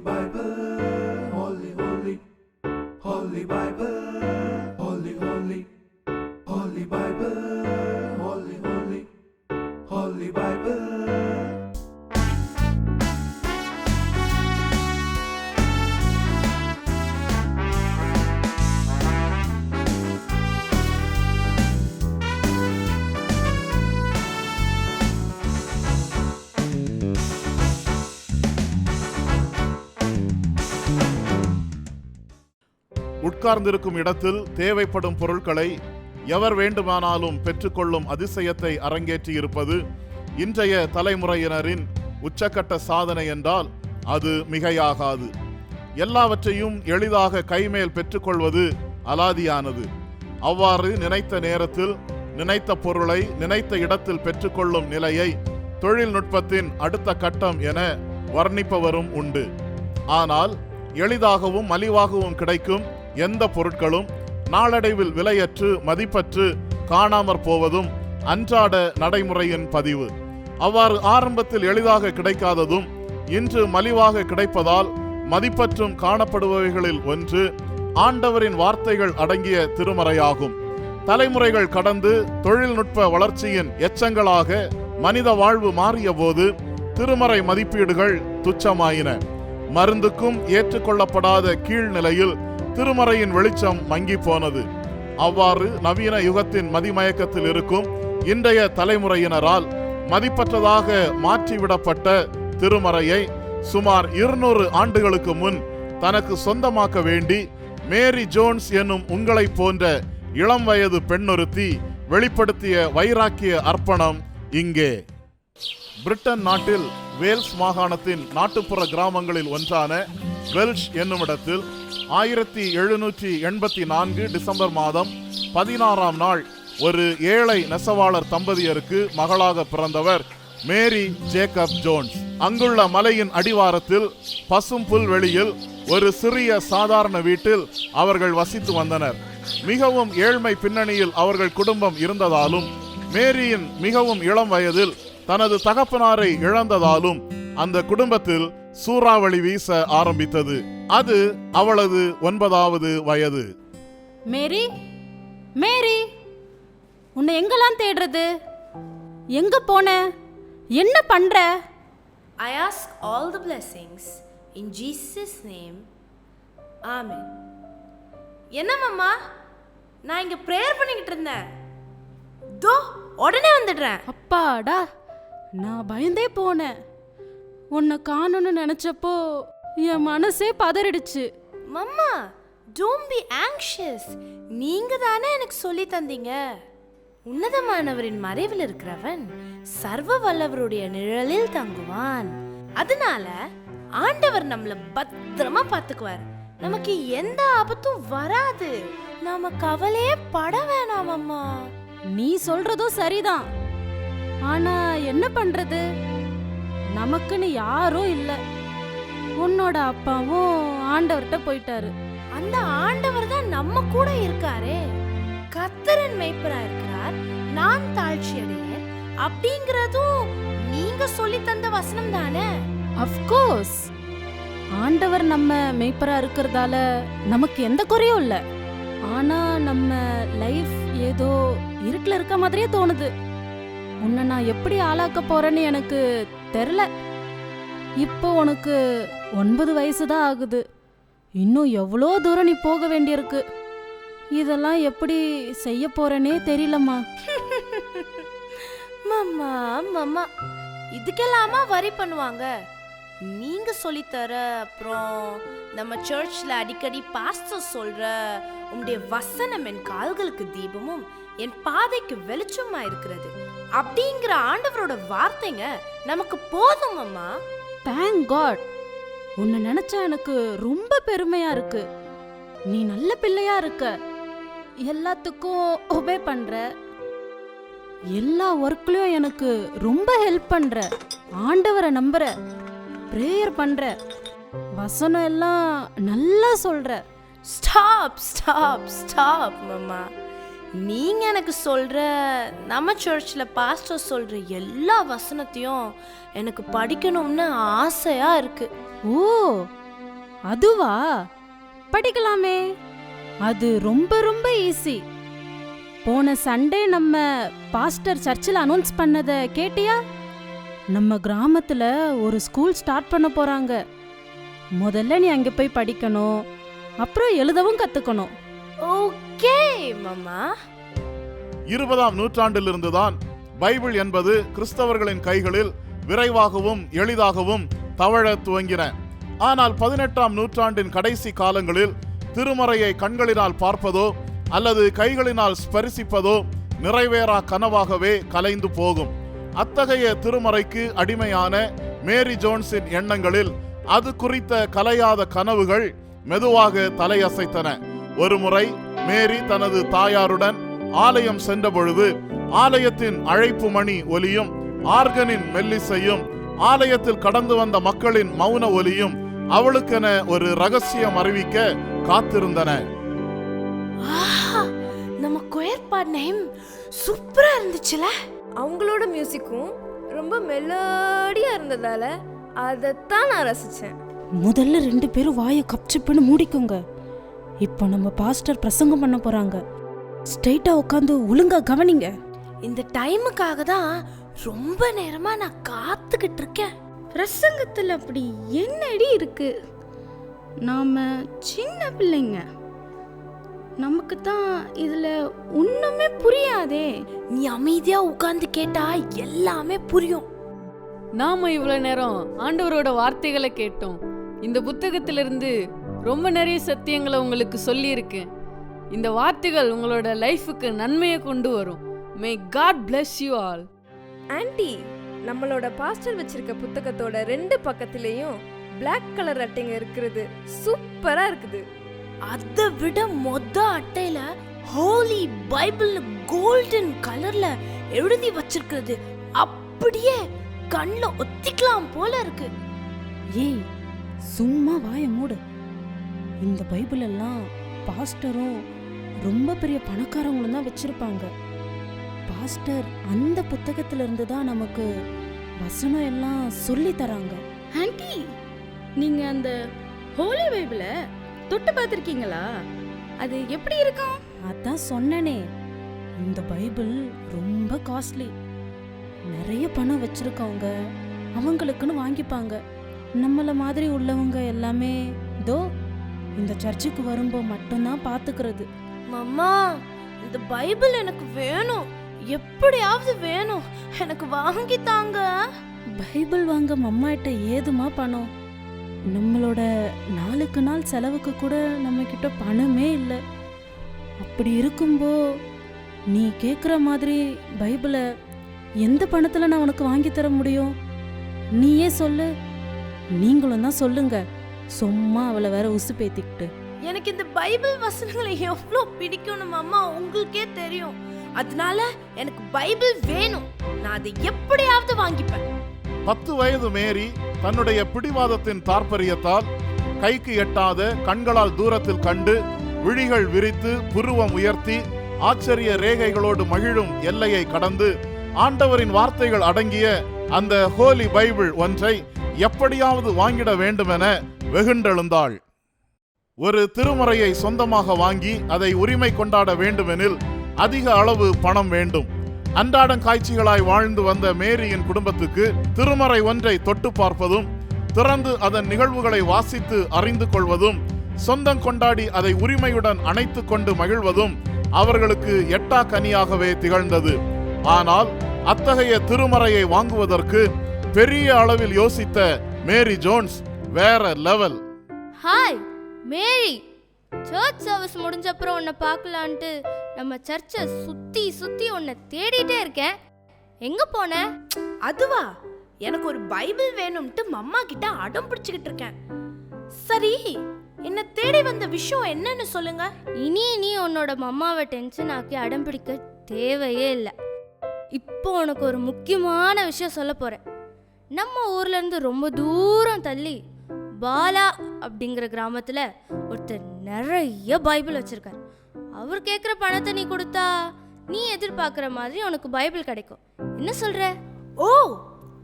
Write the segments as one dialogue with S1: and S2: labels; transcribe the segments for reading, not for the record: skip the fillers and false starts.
S1: Holy Bible, holy, holy, holy Bible, holy, holy, holy Bible, holy, holy, holy Bible.
S2: உட்கார்ந்திருக்கும் இடத்தில் தேவைப்படும் பொருட்களை எவர் வேண்டுமானாலும் பெற்றுக்கொள்ளும் அதிசயத்தை அரங்கேற்றி இருப்பது இன்றைய தலைமுறையினரின் உச்சக்கட்ட சாதனை என்றால் அது மிகையாகாது. எல்லாவற்றையும் எளிதாக கைமேல் பெற்றுக்கொள்வது அலாதியானது. அவ்வாறு நினைத்த நேரத்தில் நினைத்த பொருளை நினைத்த இடத்தில் பெற்றுக்கொள்ளும் நிலையை தொழில்நுட்பத்தின் அடுத்த கட்டம் என வர்ணிப்பவரும் உண்டு. ஆனால் எளிதாகவும் மலிவாகவும் கிடைக்கும் எந்த பொருட்களும் நாளடைவில் விலையற்று மதிப்பற்று காணாமற் போவதும் அன்றாட நடைமுறையின் பதிவு. அவ்வாறு ஆரம்பத்தில் எளிதாக கிடைக்காததும் இன்று மலிவாக கிடைப்பதால் மதிப்பற்றும் காணப்படுபவைகளில் ஒன்று ஆண்டவரின் வார்த்தைகள் அடங்கிய திருமறையாகும். தலைமுறைகள் கடந்து தொழில்நுட்ப வளர்ச்சியின் எச்சங்களாக மனித வாழ்வு மாறிய போது திருமறை மதிப்பீடுகள் துச்சமாயின. மருந்துக்கும் ஏற்றுக்கொள்ளப்படாத கீழ்நிலையில் திருமறையின் வெளிச்சம் மங்கி போனது. அவ்வாறு நவீன யுகத்தின் மதிமயக்கத்தில் இருக்கும் இன்றைய தலைமுறையினரால் மதிப்பற்றதாக மாற்றிவிடப்பட்ட திருமறையை சுமார் 200 ஆண்டுகளுக்கு முன் தனக்கு சொந்தமாக்க வேண்டி மேரி ஜோன்ஸ் என்னும் உங்களை போன்ற இளம் வயது பெண்ணொருத்தி வெளிப்படுத்திய வைராக்கிய அர்ப்பணம் இங்கே. பிரிட்டன் நாட்டில் வேல்ஸ் மாகாணத்தின் நாட்டுப்புற கிராமங்களில் ஒன்றான வெல்ஷ் என்னுமிடத்தில் 1784 டிசம்பர் மாதம் 16ஆம் நாள் ஒரு ஏழை நெசவாளர் தம்பதியருக்கு மகளாக பிறந்தவர் மேரி ஜேக்கப் ஜோன்ஸ். அங்குள்ள மலையின் அடிவாரத்தில் பசும் புல்வெளியில் ஒரு சிறிய சாதாரண வீட்டில் அவர்கள் வசித்து வந்தனர். மிகவும் ஏழ்மை பின்னணியில் அவர்கள் குடும்பம் இருந்ததாலும் மேரியின் மிகவும் இளம் வயதில் தனது தகப்பனாரை இழந்ததாலும் அந்த குடும்பத்தில் சூறாவளி வீச ஆரம்பித்தது. அது அவளது 9வது வயது.
S3: மேரி, மேரி, உன்னை எங்கெல்லாம் தேடுறது? எங்க போன? என்ன பண்ற?
S4: I ask all the blessings in Jesus' name. Amen. என்ன மாமா, நான் இங்க பிரேயர் பண்ணிக்கிட்டு இருந்தேன். தோ உடனே வந்துடுறேன்.
S3: அப்பாடா, நான் பயந்தே போனேன். உன்னை காணணும்னு நினைச்சப்போ என் மனசே பதறிடுச்சு.
S4: மாமா, don't be anxious. நீங்க தானே எனக்கு சொல்லி தந்தீங்க. உன்னதமானவரின் மறைவில் இருக்கிறவன் சர்வ வல்லவருடைய நிழலில் தங்குவான். அதனால ஆண்டவர் நம்மள பத்திரமா பாத்துக்குவார். நமக்கு எந்த ஆபத்தும் வராது. நாம கவலையே பட வேணாம் அம்மா.
S3: நீ சொல்றதும் சரிதான். ஆனா என்ன பண்றது? நமக்குன்னு யாரும் இல்ல. உன்னோட அப்பாவும் ஆண்டவர்கிட்ட போயிட்டாரு.
S4: அந்த ஆண்டவர் தான் நம்ம கூட இருக்காரே. கர்த்தரின் மேய்ப்பரா இருக்கிறார், நான் தாழ்ச்சி அடையேன் அப்படிங்கறதும் நீங்க சொல்லி தந்த வசனம் தானே?
S3: அஃப்கோர்ஸ், ஆண்டவர் நம்ம மேய்ப்பரா இருக்கிறதால நமக்கு எந்த குறையும் இல்ல. ஆனா நம்ம லைஃப் ஏதோ இருட்டுல இருக்க மாதிரியே தோணுது. உன்னை நான் எப்படி ஆளாக்க போறேன்னு எனக்கு தெரியல. இப்போ உனக்கு 9 வயசு தான் ஆகுது. இன்னும் எவ்வளோ தூரம் நீ போக வேண்டியிருக்கு. இதெல்லாம் எப்படி செய்ய போறேனே தெரியலம்மா.
S4: மாமா மாமா, இதுக்கெல்லாமா வரி பண்ணுவாங்க? நீங்க சொல்லித்தர, அப்புறம் நம்ம சர்ச்ல அடிக்கடி பாஸ்டர் சொல்ற உங்களுடைய வசனம் என் கால்களுக்கு தீபமும் என் பாதைக்கு வெளிச்சமா இருக்கிறது அப்படிங்கிற ஆண்டவரோட வார்த்தைங்க நமக்கு போதும் அம்மா.
S3: Thank God. உன்னை நினைச்சா எனக்கு ரொம்ப பெருமையா இருக்கு. நீ நல்ல பிள்ளையா இருக்க. எல்லாத்துக்கும் ஒபே பண்ற. எல்லா ஒர்க்லயும் எனக்கு ரொம்ப ஹெல்ப் பண்ற. ஆண்டவரை நம்புற, பிரேயர் பண்ற, வசனம் எல்லாம் நல்லா சொல்ற.
S4: ஸ்டாப் ஸ்டாப் ஸ்டாப் மாமா. நீங்க எனக்கு சொல்ற, நம்ம சர்ச்ல பாஸ்டர் சொல்ற எல்லா வசனத்தையும் எனக்கு படிக்கணும்னு ஆசையா இருக்கு.
S3: ஓ, அதுவா? படிக்கலாமே. அது ரொம்ப ரொம்ப ஈஸி. போன சண்டே நம்ம பாஸ்டர் சர்ச்சில் அனௌன்ஸ் பண்ணத கேட்டியா? நம்ம கிராமத்துல ஒரு ஸ்கூல் ஸ்டார்ட் பண்ண போறாங்க. முதல்ல நீ அங்க போய் படிக்கணும், அப்புறம் எழுதவும் கத்துக்கணும்.
S4: ஓகே மாமா.
S2: 20ஆம் நூற்றாண்டிலிருந்துதான் பைபிள் என்பது கிறிஸ்தவர்களின் கைகளில் விரைவாகவும் எளிதாகவும் தவழ துவங்கின. ஆனால் 18ஆம் நூற்றாண்டின் கடைசி காலங்களில் திருமறையை கண்களினால் பார்ப்பதோ அல்லது கைகளினால் ஸ்பரிசிப்பதோ நிறைவேறா கனவாகவே கலைந்து போகும். அத்தகைய திருமறைக்கு அடிமையான மேரி ஜோன்ஸின் எண்ணங்களில் அது குறித்த கலையாத கனவுகள் மெதுவாக தலையசைத்தன. ஒருமுறை மேரி தனது தாயாருடன் ஆலயம் சென்ற பொழுது ஆலயத்தின் அழைப்பு மணி ஒலியும் ஆர்கனின் மெல்லிசையும் ஆலயத்தில் கடந்து வந்த மக்களின் மௌன ஒலியும் அவளுக்கென ஒரு ரகசியம் அறிவிக்க காத்திருந்தன.
S4: நம்ம கொயர் பாடின சூப்பரா இருந்துச்சுல.
S5: அவங்களோட மியூசிக்கும் ரொம்ப மெலோடியா இருந்ததால அதைத்தான் நான் ரசிச்சேன்.
S3: முதல்ல 2 பேரும் வாயை கப்சிப்புன்னு மூடிக்கோங்க. இப்போ நம்ம பாஸ்டர் பிரசங்கம் பண்ண போறாங்க. ஸ்ட்ரைட்டா உட்காந்து ஒழுங்கா கவனிங்க.
S4: இந்த டைமுக்காக தான் ரொம்ப நேரமா நான் காத்துக்கிட்டு இருக்கேன்.
S6: பிரசங்கத்தில் அப்படி என்னடி இருக்கு? நாம சின்ன பிள்ளைங்க, நமக்கு தான் இதுல ஒண்ணுமே புரியாதே.
S4: நீ அமைதியா உட்கார்ந்து கேட்டா எல்லாமே புரியும்.
S7: நாம இவ்வளவு நேரம் ஆண்டவரோட வார்த்தைகளை கேட்டோம். இந்த புத்தகத்திலிருந்து ரொம்ப நிறைய சத்தியங்களை உங்களுக்கு சொல்லியிருக்கேன். இந்த வார்த்தைகள் உங்களோட லைஃபுக்கு நன்மையை கொண்டு வரும். May God bless you all.
S5: Aunty, நம்மளோட பாஸ்டர் வச்சிருக்க புத்தகத்தோட 2 பக்கத்திலையும் Black கலர் அட்டைங்க இருக்கிறது சூப்பரா இருக்குது.
S4: அதை விட மொத அட்டையில ஹோலி பைபிள் கோல்டன் கலர்ல எழுதி வச்சிருக்கிறது அப்படியே கண்ணுல ஒத்திக்கலாம் போல இருக்கு.
S3: ஏய், சும்மா வாயை மூடு. இந்த பைபிள் எல்லாம் பாஸ்டரும் ரொம்ப பெரிய பணக்காரங்களும் தான் வச்சிருப்பாங்க. பாஸ்டர் அந்த புத்தகத்துல இருந்து தான் நமக்கு வசனம் எல்லாம் சொல்லி தராங்க.
S6: ஆன்ட்டி, நீங்க அந்த ஹோலி பைபிளை தொட்டு பார்த்துருக்கீங்களா? அது எப்படி இருக்கும்?
S3: அதான் சொன்னனே, இந்த பைபிள் ரொம்ப காஸ்ட்லி. நிறைய பணம் வச்சிருக்கவங்க அவங்களுக்குன்னு வாங்கிப்பாங்க. நம்மள மாதிரி உள்ளவங்க எல்லாமே தோ இந்த சர்ச்சுக்கு வரும்போது மட்டும்தான் பாத்துக்கிறது.
S4: மாமா, இந்த பைபிள் எனக்கு வேணும், எப்படியாவது வேணும், எனக்கு வாங்கி தாங்க.
S3: பைபிள் வாங்க மம்மாட்ட ஏதுமா பணம்? நம்மளோட நாளுக்கு நாள் செலவுக்கு கூட நம்ம கிட்ட பணமே இல்லை. அப்படி இருக்கும்போ நீ கேக்குற மாதிரி பைபிளை எந்த பணத்துல நான் உனக்கு வாங்கி தர முடியும்? நீயே சொல்லு. நீங்களும் தான் சொல்லுங்க, சும்மா அவளை வேற உசு பேத்திக்கிட்டு.
S4: எனக்கு இந்த பைபிள் வசனங்களை எவ்வளோ பிடிக்கும்னு மாமா உங்களுக்கே தெரியும். அதனால எனக்கு பைபிள் வேணும், நான் அதை எப்படியாவது வாங்கிப்பேன்.
S2: 10 வயது மேரி தன்னுடைய பிடிவாதத்தின் தாற்பரியத்தால் கைக்கு எட்டாத கண்களால் தூரத்தில் கண்டு விழிகள் விரித்து புருவம் உயர்த்தி ஆச்சரிய ரேகைகளோடு மகிழும் எல்லையை கடந்து ஆண்டவரின் வார்த்தைகள் அடங்கிய அந்த ஹோலி பைபிள் ஒன்றை எப்படியாவது வாங்கிட வேண்டுமென வெகுண்டெழுந்தாள். ஒரு திருமறையை சொந்தமாக வாங்கி அதை உரிமை கொண்டாட வேண்டுமெனில் அதிக அளவு பணம் வேண்டும். அன்றாடம் காட்சிகளாய் வாழ்ந்து வந்த மேரியின் குடும்பத்துக்கு திருமறை ஒன்றை தொட்டு பார்ப்பதும் திறந்து அதன் நிகழ்வுகளை வாசித்து அறிந்து கொள்வதும் சொந்தம் கொண்டாடி அதை உரிமையுடன் அணைத்து கொண்டு மகிழ்வதும் அவர்களுக்கு எட்டா கனியாகவே திகழ்ந்தது. ஆனால் அத்தகைய திருமறையை வாங்குவதற்கு பெரிய அளவில் யோசித்த மேரி ஜோன்ஸ் வேற லெவல்.
S8: ஹாய் மேரி, சர்ச் சர்வீஸ் முடிஞ்ச அப்புறம் உன்னை பார்க்கலான்ட்டு நம்ம சர்ச்சை சுத்தி சுத்தி உன்னை தேடிட்டே இருக்கேன். எங்க போன?
S4: அதுவா, எனக்கு ஒரு பைபிள் வேணும்ட்டு மம்மா கிட்ட அடம் பிடிச்சுக்கிட்டு இருக்கேன். சரி, என்ன தேடி வந்த விஷயம் என்னன்னு சொல்லுங்க.
S8: இனி நீ உன்னோட மம்மாவை டென்ஷன் ஆக்கி அடம் பிடிக்க தேவையே இல்லை. இப்போ உனக்கு ஒரு முக்கியமான விஷயம் சொல்ல போறேன். நம்ம ஊர்ல இருந்து ரொம்ப தூரம் தள்ளி பாலா அப்படிங்கிற கிராமத்துல ஒருத்தர் நிறைய பைபிள் வச்சிருக்காரு. அவர் கேட்குற பணத்தை நீ கொடுத்தா நீ எதிர்பார்க்குற மாதிரி உனக்கு பைபிள் கிடைக்கும். என்ன சொல்ற?
S4: ஓ,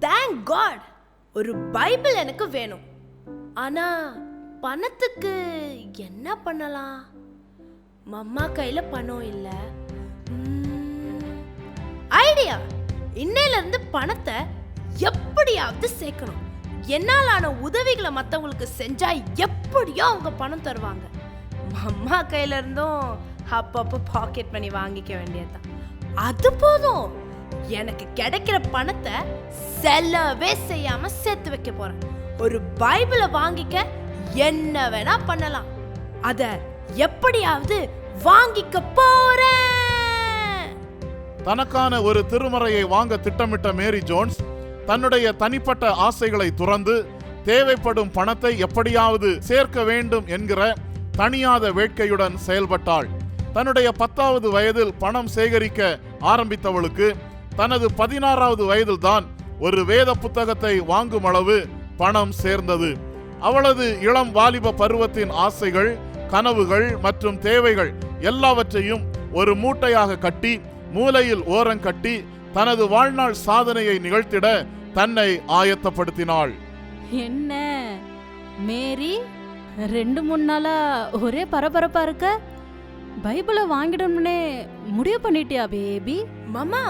S4: தேங்க் காட், ஒரு பைபிள் எனக்கு வேணும். ஆனா பணத்துக்கு என்ன பண்ணலாம்? மம்மா கையில பணம் இல்ல. ஐடியா! இன்னையில இருந்து பணத்தை எப்படியாவது சேர்க்கணும். என்னாலான உதவிகளை மற்றவங்களுக்கு செஞ்சா எப்படியோ அவங்க பணம் தருவாங்க. மம்மா கையில இருந்தும் அப்பப்போ பாக்கெட் பண்ணி வாங்கிக்க வேண்டியதுதான். அது போதும். எனக்கு கிடைக்கிற பணத்தை செலவே செய்யாம சேர்த்து வைக்க போறேன். ஒரு பைபிளை வாங்கிக்க என்ன வேணா பண்ணலாம். அத எப்படியாவது வாங்கிக்க போறேன்.
S2: தனக்கான ஒரு திருமறையை வாங்க திட்டமிட்ட மேரி ஜோன்ஸ் தன்னுடைய தனிப்பட்ட ஆசைகளை துறந்து தேவைப்படும் பணத்தை எப்படியாவது சேர்க்க வேண்டும் என்கிற தனியாத வேட்கையுடன் செயல்பட்டாள். தன்னுடைய 10வது வயதில் பணம் சேகரிக்க ஆரம்பித்தவளுக்கு தனது 16வது வயதில் தான் ஒரு வேத புத்தகத்தை வாங்கும் அளவு பணம் சேர்ந்தது. அவளது இளம் வாலிப பருவத்தின் ஆசைகள், கனவுகள் மற்றும் தேவைகள் எல்லாவற்றையும் ஒரு மூட்டையாக கட்டி மூலையில் ஓரங்கட்டி தனது வாழ்நாள் சாதனையை நிகழ்த்திட தன்னை ஆயத்தப்படுத்தினாள்.
S3: என்ன மேரி, 2-3 நாளா ஒரே பரபரப்பா இருக்க? பைபிளை வாங்கிடணும்னே முடிவு பண்ணிட்டியா பேபி?
S4: மாமா,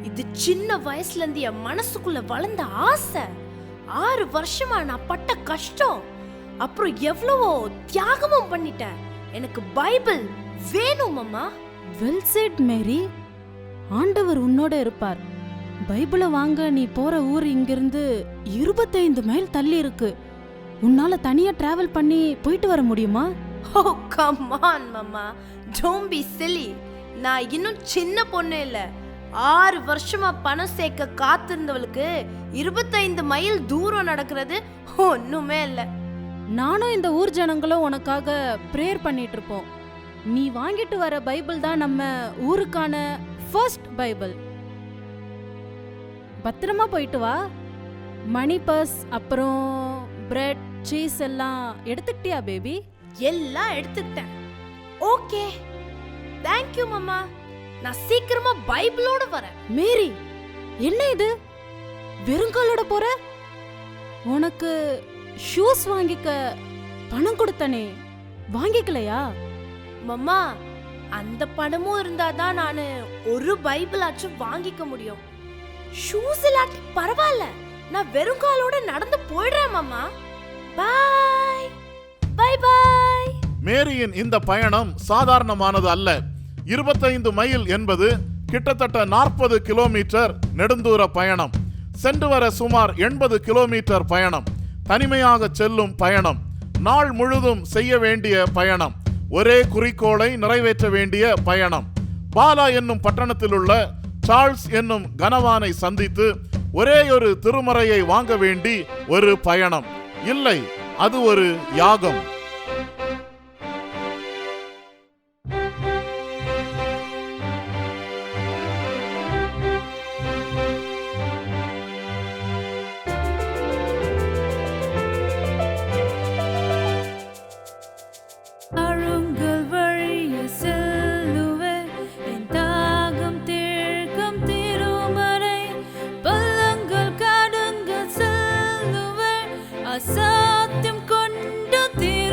S4: இது சின்ன வயசுல இருந்து என் மனசுக்குள்ள வளர்ந்த ஆசை. 6 வருஷமா நான் பட்ட கஷ்டம், அப்புறம் எவ்வளவோ தியாகமும் பண்ணிட்டேன். எனக்கு பைபிள் வேணும் மாமா.
S3: வெல் செட் மேரி. ஆண்டவர் உன்னோட இருப்பார். பைபிளை வாங்க நீ போற ஊர் இங்கிருந்து 25 மைல் தள்ளி இருக்கு. உன்னால தனியா டிராவல் பண்ணி போயிட்டு வர முடியுமா?
S4: ஓ கம் ஆன் மாமா, டோன்ட் பி சில்லி. நான் இன்னும் சின்ன பொண்ணு இல்ல. 6 வருஷமா பணம் சேர்க்க காத்திருந்தவளுக்கு 25 மைல் தூரம் நடக்கிறது ஒண்ணுமே இல்ல.
S3: நானும் இந்த ஊர் ஜனங்களும் உனக்காக ப்ரேயர் பண்ணிட்டு இருப்போம். நீ வாங்கிட்டு வர பைபிள் தான் நம்ம ஊருக்கான ஃபர்ஸ்ட் பைபிள். பத்திரமா போயிட்டு வா. மணி பர்ஸ் அப்புறம் பிரெட் சீஸ் எல்லாம் எடுத்துக்கிட்டியா பேபி?
S4: எல்லாம் எடுத்துக்கிட்டேன். ஓகே, தேங்க் யூ மாமா. நான் சீக்கிரமா பைபிளோட வரேன்.
S3: மேரி, என்ன இது? வெறுங்காலோட போற? உனக்கு ஷூஸ் வாங்கிக்க பணம் கொடுத்தனே, வாங்கிக்கலையா?
S4: மாமா, அந்த பணமும் இருந்தாதான் நானு ஒரு பைபிள் ஆச்சும் வாங்கிக்க முடியும். ஷூஸ் இல்லாட்டி பரவாயில்ல, நான் வெறுங்காலோட நடந்து போயிடுறேன் மாமா. பாய் பாய் பாய்.
S2: மேரியின் இந்த பயணம் சாதாரணமானது அல்ல. 25 மைல் என்பது கிட்டத்தட்ட 40 கிலோமீட்டர் நெடுந்தூர பயணம். சென்று வர சுமார் 80 கிலோமீட்டர் பயணம். தனிமையாக செல்லும் பயணம். நாள் முழுதும் செய்ய வேண்டிய பயணம். ஒரே குறிக்கோளை நிறைவேற்ற வேண்டிய பயணம். பாலா என்னும் பட்டணத்தில் உள்ள சார்ல்ஸ் என்னும் கனவானை சந்தித்து ஒரே ஒரு திருமறையை வாங்க வேண்டி ஒரு பயணம். இல்லை, அது ஒரு யாகம்.
S6: அருங்கள் வழிய செல்லுவே, என் தாகம் தீர்க்கும் திருமறை. பள்ளங்கள் கடந்து செல்லுவே, அசாத்தியம் கொண்டு திரு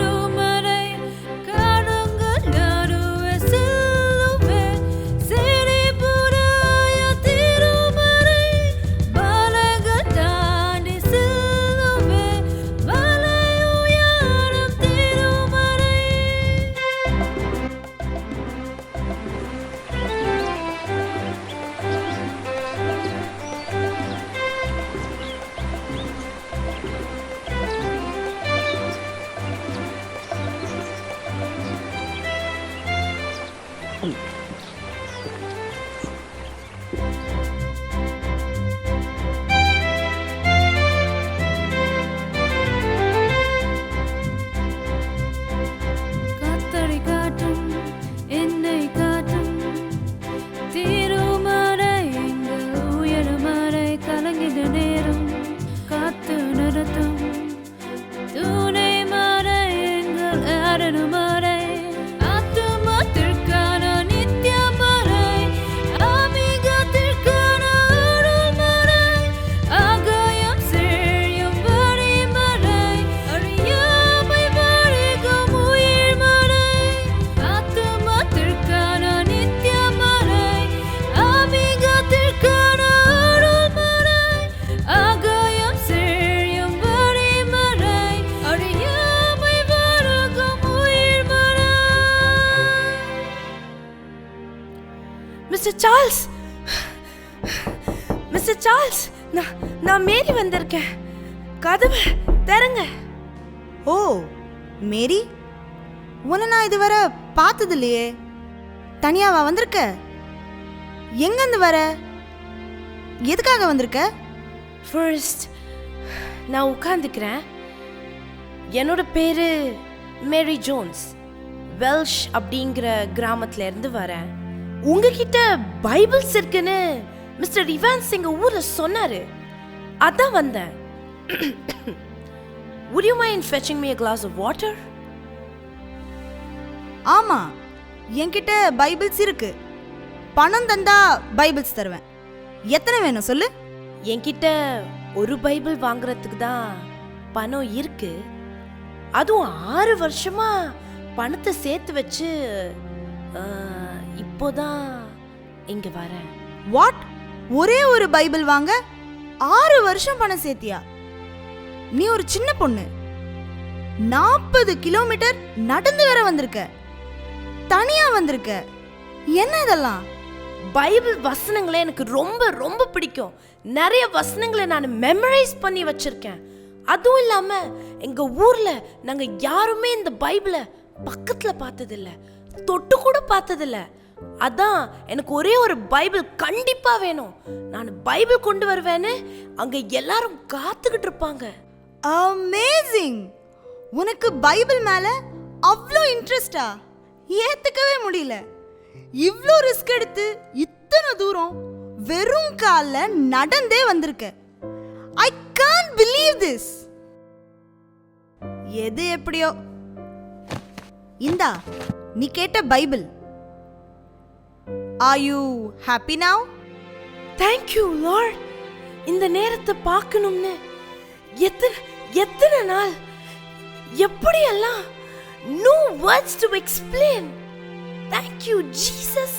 S4: மிஸ்டர் சார்ல்ஸ், மிஸ்டர் சார்ல்ஸ், நான் மேரி வந்திருக்கேன். கதவை திறங்க.
S9: ஓ மேரி, உன்னை நான் இதுவரை பார்த்தது இல்லையே. தனியாவா வந்திருக்க? எங்கேருந்து வர? எதுக்காக வந்திருக்க?
S4: ஃபர்ஸ்ட் நான் உட்காந்துக்கிறேன். என்னோட பேரு மேரி ஜோன்ஸ். வெல்ஷ் அப்படிங்கிற கிராமத்துல இருந்து வரேன். உங்ககிட்ட பைபிள்ஸ் இருக்குன்னு மிஸ்டர் இவான்ஸ் எங்க ஊர்ல சொன்னாரு. அதான் வந்தேன். Would you mind fetching me a glass of water?
S9: ஆமா, என்கிட்ட பைபிள்ஸ் இருக்கு. பணம் தந்தா பைபிள்ஸ் தருவேன். எத்தனை வேணும் சொல்லு?
S4: என்கிட்ட ஒரு பைபிள் வாங்குறதுக்கு தான் பணம் இருக்கு. அதுவும் 6 வருஷமா பணத்தை சேர்த்து வச்சு இப்போதான் இங்க வரேன்.
S9: வாட்? ஒரே ஒரு பைபிள் வாங்க 6 வருஷம் பணம் சேர்த்தியா? நீ ஒரு சின்ன பொண்ணு. 40 கிலோமீட்டர் நடந்து வர வந்திருக்க. தனியா வந்திருக்க. என்ன இதெல்லாம்?
S4: பைபிள் வசனங்களை எனக்கு ரொம்ப ரொம்ப பிடிக்கும். நிறைய வசனங்களை நான் மெமரைஸ் பண்ணி வச்சிருக்கேன். அதுவும் இல்லாம எங்க ஊர்ல நாங்க யாருமே இந்த பைபிளை பக்கத்துல பார்த்ததில்ல, தொட்டு கூட பார்த்ததில்ல. அதான் எனக்கு ஒரே ஒரு பைபிள் கண்டிப்பா வேணும். நான் பைபிள் கொண்டு வருவேன்னு அங்க எல்லாரும் காத்துக்கிட்டு இருப்பாங்க.
S9: அமேசிங்! உனக்கு பைபிள் மேல அவ்வளோ இன்ட்ரெஸ்டா? ஏத்துக்கவே முடியல. இவ்ளோ ரிஸ்க் எடுத்து இத்தனை தூரம் வெறும் கால்ல நடந்தே வந்திருக்க. I can't believe this. எது எப்படியோ, இந்தா நீ கேட்ட Bible. Are you happy now?
S4: Thank you Lord. இந்த நேரத்தை பார்க்கணும்னு எத்தனை நாள், எப்படியெல்லாம், no words to explain. Thank you Jesus.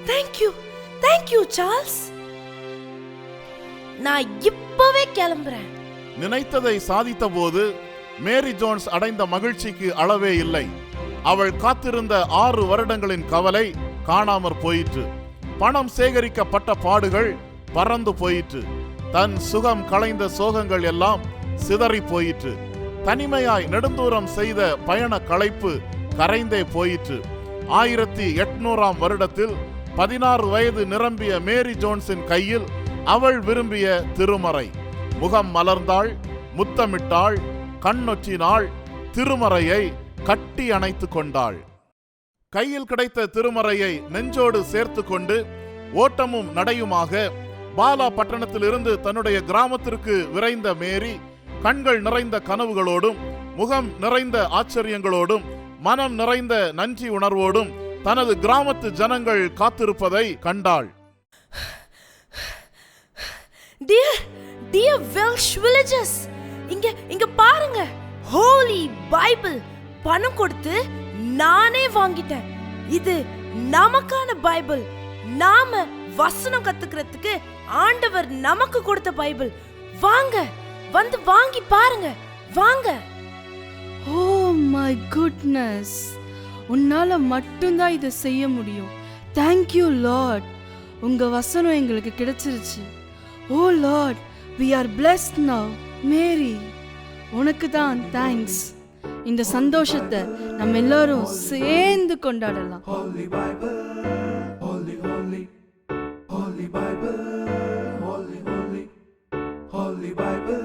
S4: Thank you Charles. நான் இப்பவே கிளம்புறேன்.
S2: நினைத்ததை சாதித்த போது மேரி ஜோன்ஸ் அடைந்த மகிழ்ச்சிக்கு அளவே இல்லை. அவள் காத்திருந்த 6 வருடங்களின் கவலை காணாமற் போயிற்று. பணம் சேகரிக்கப்பட்ட பாடுகள் பறந்து போயிற்று. தன் சுகம் களைந்த சோகங்கள் எல்லாம் சிதறி போயிற்று. தனிமையாய் நெடுந்தூரம் செய்த பயண களைப்பு கரைந்தே போயிற்று. 1800ஆம் வருடத்தில் 16 வயது நிரம்பிய மேரி ஜோன்ஸின் கையில் அவள் விரும்பிய திருமறை. முகம் மலர்ந்தாள், முத்தமிட்டாள், கண்ணொற்றினாள், திருமறையை கட்டி அணைத்து கொண்டாள். கையில் கிடைத்த திருமறையை நெஞ்சோடு சேர்த்து கொண்டு ஓட்டமும் நடையுமாக பாலா பட்டணத்திலிருந்து தன்னுடைய கிராமத்திற்கு விரைந்த மேரி கண்கள் நிறைந்த கனவுகளோடும், முகம் நிறைந்த ஆச்சரியங்களோடும், மனம் நிறைந்த நன்றி உணர்வோடும் தனது கிராமத்து ஜனங்கள் காத்திருப்பதை கண்டாள்.
S4: Dear Welsh villagers, இங்க பாருங்க. ஹோலி பைபிள் பணம் கொடுத்து நானே வாங்கிட்டேன். இது நமக்கான பைபிள். நாம வசனம் கத்துக்கிறதுக்கு ஆண்டவர் நமக்கு கொடுத்த பைபிள். வாங்க, வந்து வாங்கி பாருங்க, வாங்க.
S3: ஓ மை குட்னஸ், உன்னால மட்டும்தான் இதை செய்ய முடியும். Thank you lord. உங்க வசனம் எங்களுக்கு கிடைச்சிருச்சு. Oh lord, we are blessed now. Mary, உனக்கு தான் தேங்க்ஸ். இந்த சந்தோஷத்தை நம்ம எல்லாரும் சேர்ந்து கொண்டாடலாம்.
S1: Holy Bible, holy, holy, holy Bible, holy, holy, holy Bible.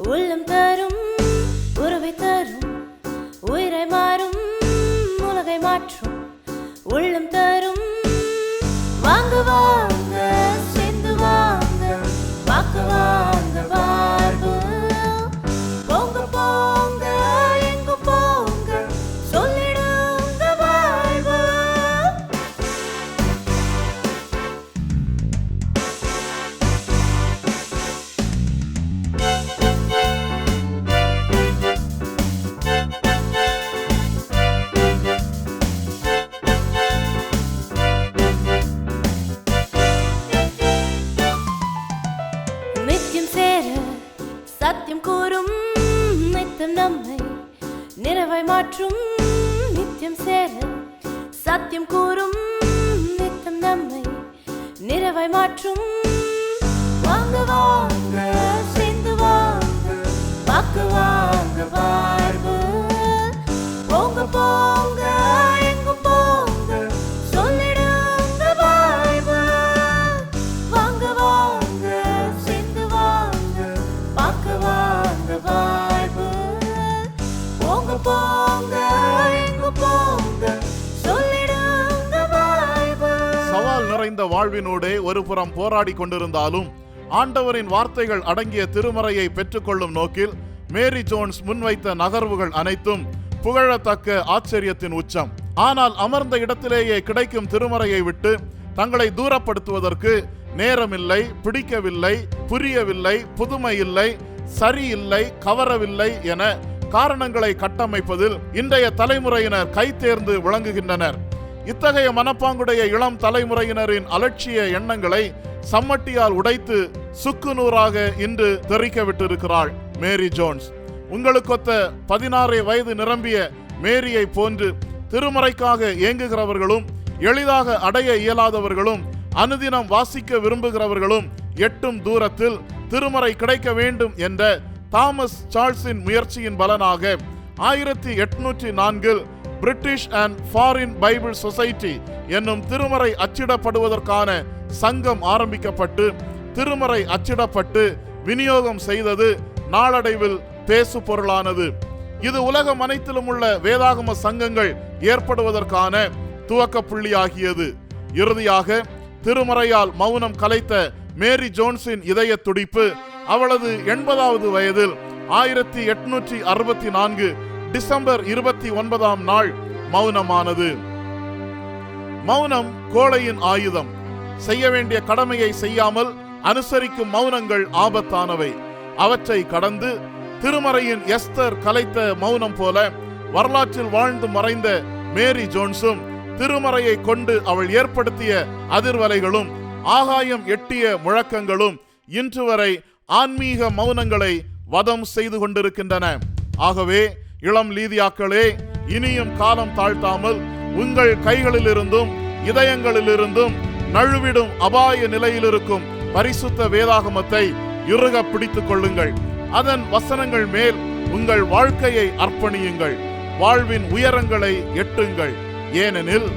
S4: உள்ளம் தரும் உறவை தரும் உயிரை மாறும் உலகை மாற்றும் உள்ளம் தரும் வாங்க வாங்க சேர்ந்து வாங்க வாக்க வாங்க வாழ்வு போங்க போங்க எங்க போங்க சொல்லிடுங்க வாழ்வு நித்தியம் சேர சத்தியம் கூறும் நித்தம் நம்மை நிறைவாய் மாற்றும் நித்தியம் சேர சத்தியம் கூறும் நித்தம் நம்மை நிறைவாய் மாற்றும் வாங்க வாங்க சேர்ந்து வாங்க வாக்க வாங்க வாழ்வு போங்க போங்க எங்க போங்க சொல்லிடுங்க வாழ்வு வாங்க வாங்க சேர்ந்து வாங்க வாக்க வாங்க வாழ்வு போங்க போங்க எங்க போங்க சொல்லிடுங்க வாழ்வு
S2: சவால் நிறைந்த வாழ்வினோடே ஒரு புறம் போராடி கொண்டிருந்தாலும் ஆண்டவரின் வார்த்தைகள் அடங்கிய திருமறையை பெற்றுக்கொள்ளும் நோக்கில் மேரி ஜோன்ஸ் முன்வைத்த நகர்வுகள் அனைத்தும் புகழத்தக்க ஆச்சரியத்தின் உச்சம். ஆனால் அமர்ந்த இடத்திலேயே கிடைக்கும் திருமறையை விட்டு தங்களை தூரப்படுத்துவதற்கு நேரமில்லை, பிடிக்கவில்லை, புரியவில்லை, புதுமை இல்லை, சரியில்லை, கவரவில்லை என காரணங்களை கட்டமைப்பதில் இன்றைய தலைமுறையினர் கைதேர்ந்து விளங்குகின்றனர். இத்தகைய மனப்பாங்குடைய இளம் தலைமுறையினரின் அலட்சிய எண்ணங்களை சம்மட்டியால் உடைத்து சுக்குநூறாக இன்று தெரிக்க விட்டிருக்கிறாள் மேரி ஜோன்ஸ். உங்களுக்கொத்த 16 வயது நிரம்பிய மேரியை போன்று திருமறைக்காக ஏங்குகிறவர்களும் எளிதாக அடைய இயலாதவர்களும் அனுதினம் வாசிக்க விரும்புகிறவர்களும் எட்டும் தூரத்தில் திருமறை கிடைக்க வேண்டும் என்ற தாமஸ் சார்ல்ஸின் முயற்சியின் பலனாக 1804 British and foreign Bible society என்னும் திருமறை அச்சிடப்படுவதற்கான சங்கம் ஆரம்பிக்கப்பட்டு திருமறை அச்சிடப்பட்டு விநியோகம் செய்தது நாளடைவில் பேசு பொருளானது. இது உலகம் அனைத்திலும் உள்ள வேதாகம சங்கங்கள் ஏற்படுவதற்கான துவக்க புள்ளியாகியது. இறுதியாக திருமறையால் மௌனம் கலைத்த மேரி ஜோன்ஸின் இதய துடிப்பு அவளது 80வது வயதில் 1864 டிசம்பர் 29ஆம் நாள் மௌனமானது. மௌனம் கோழையின் ஆயுதம். செய்ய வேண்டிய கடமையை செய்யாமல் அனுசரிக்கும் மௌனங்கள் ஆபத்தானவை. அவற்றை கடந்து திருமறையின் எஸ்தர் கலைத்த மௌனம் போல வரலாற்றில் வாழ்ந்து மறைந்த மேரி ஜோன்ஸும் திருமறையை கொண்டு அவள் ஏற்படுத்திய அதிர்வலைகளும் ஆகாயம் எட்டிய முழக்கங்களும் இன்று வரை ஆன்மீக மௌனங்களை வதம் செய்து கொண்டிருக்கின்றன. ஆகவே இளம் லீதியாக்களே, இனியும் காலம் தாழ்த்தாமல் உங்கள் கைகளிலிருந்தும் இதயங்களிலிருந்தும் நழுவிடும் அபாய நிலையில் இருக்கும் பரிசுத்த வேதாகமத்தை இறுக பிடித்துக் கொள்ளுங்கள். அதன் வசனங்கள் மேல் உங்கள் வாழ்க்கையை அர்ப்பணியுங்கள். வாழ்வின் உயரங்களை எட்டுங்கள். ஏனெனில்